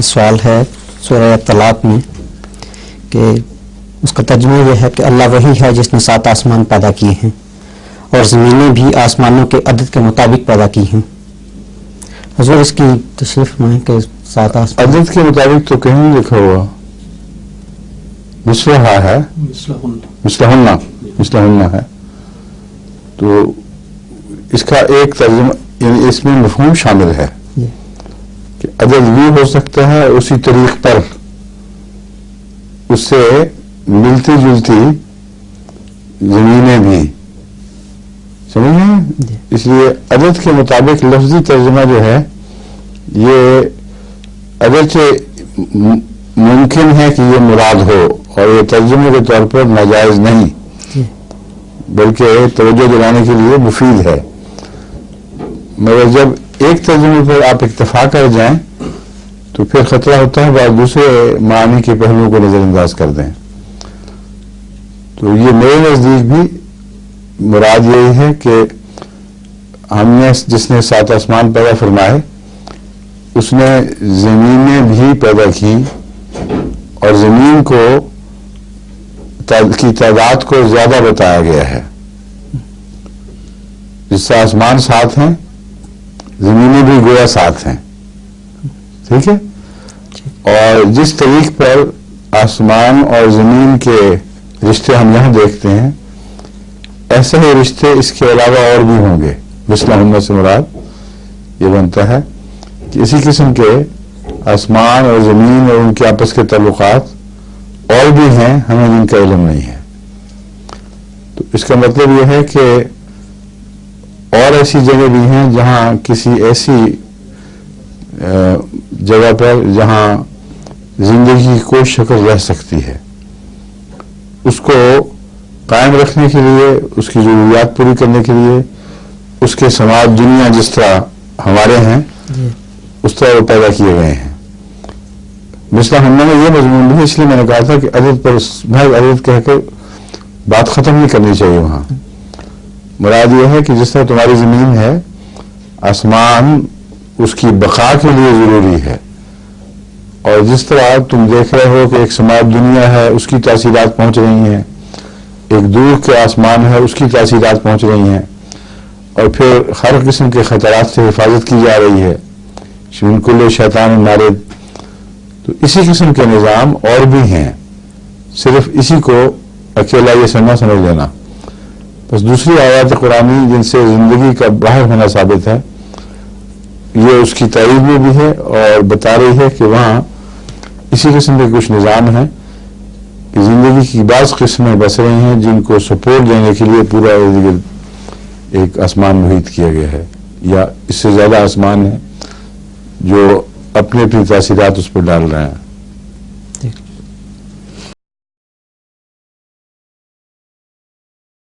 سوال ہے سورہ طلاق میں کہ اس کا ترجمہ یہ ہے کہ اللہ وہی ہے جس نے 7 آسمان پیدا کیے ہیں اور زمینیں بھی آسمانوں کے عدد کے مطابق پیدا کی ہیں. حضور اس کی تشریح فرمائیں کہ 7 آسمان عدد کے مطابق تو کہیں نہیں لکھا ہوا. مسلح ہے، مسلح ہے. تو اس کا ایک ترجمہ یعنی اس میں مفہوم شامل ہے کہ عدد بھی ہو سکتا ہے اسی طریق پر اس سے ملتی جلتی زمینیں بھی، سمجھ گئے؟ اس لیے عدد کے مطابق لفظی ترجمہ جو ہے یہ اگرچہ ممکن ہے کہ یہ مراد ہو اور یہ ترجمے کے طور پر ناجائز نہیں بلکہ توجہ دلانے کے لیے مفید ہے، مگر جب ایک ترجمے پر آپ اکتفا کر جائیں تو پھر خطرہ ہوتا ہے بعض دوسرے معنی کے پہلوؤں کو نظر انداز کر دیں. تو یہ میرے نزدیک بھی مراد یہی ہے کہ ہم نے جس نے 7 آسمان پیدا فرمائے اس نے زمینیں بھی پیدا کی اور زمین کو کی تعداد کو زیادہ بتایا گیا ہے. جس سے آسمان 7 ہیں زمینیں بھی گویا 7 ہیں، ٹھیک ہے. اور جس طریق پر آسمان اور زمین کے رشتے ہم یہاں دیکھتے ہیں ایسے ہی رشتے اس کے علاوہ اور بھی ہوں گے. مثلا سے مراد یہ بنتا ہے کہ اسی قسم کے آسمان اور زمین اور ان کے آپس کے تعلقات اور بھی ہیں، ہمیں جن کا علم نہیں ہے. تو اس کا مطلب یہ ہے کہ اور ایسی جگہ بھی ہیں جہاں کسی ایسی جگہ پر جہاں زندگی کی کوئی شکل رہ سکتی ہے، اس کو قائم رکھنے کے لیے، اس کی ضروریات پوری کرنے کے لیے اس کے سماج دنیا جس طرح ہمارے ہیں اس طرح وہ پیدا کیے گئے ہیں. مثلا ہم نے یہ مضمون بھی اس لیے میں نے کہا تھا کہ عدد پر محض عدد کہہ کے بات ختم نہیں کرنی چاہیے. وہاں مراد یہ ہے کہ جس طرح تمہاری زمین ہے، آسمان اس کی بقا کے لیے ضروری ہے، اور جس طرح تم دیکھ رہے ہو کہ ایک سماج دنیا ہے اس کی تاثیرات پہنچ رہی ہیں، ایک دور کے آسمان ہے اس کی تاثیرات پہنچ رہی ہیں، اور پھر ہر قسم کے خطرات سے حفاظت کی جا رہی ہے، من کل شیطان مارد. تو اسی قسم کے نظام اور بھی ہیں، صرف اسی کو اکیلا یہ سمجھ لینا. بس دوسری آیات قرآنی جن سے زندگی کا باہر ہونا ثابت ہے یہ اس کی تائید میں بھی ہے اور بتا رہی ہے کہ وہاں اسی قسم کے کچھ نظام ہیں کہ زندگی کی بعض قسمیں بس رہی ہیں جن کو سپورٹ دینے کے لیے پورا ایک آسمان محیط کیا گیا ہے، یا اس سے زیادہ آسمان ہے جو اپنی اپنی تاثیرات اس پر ڈال رہے ہیں.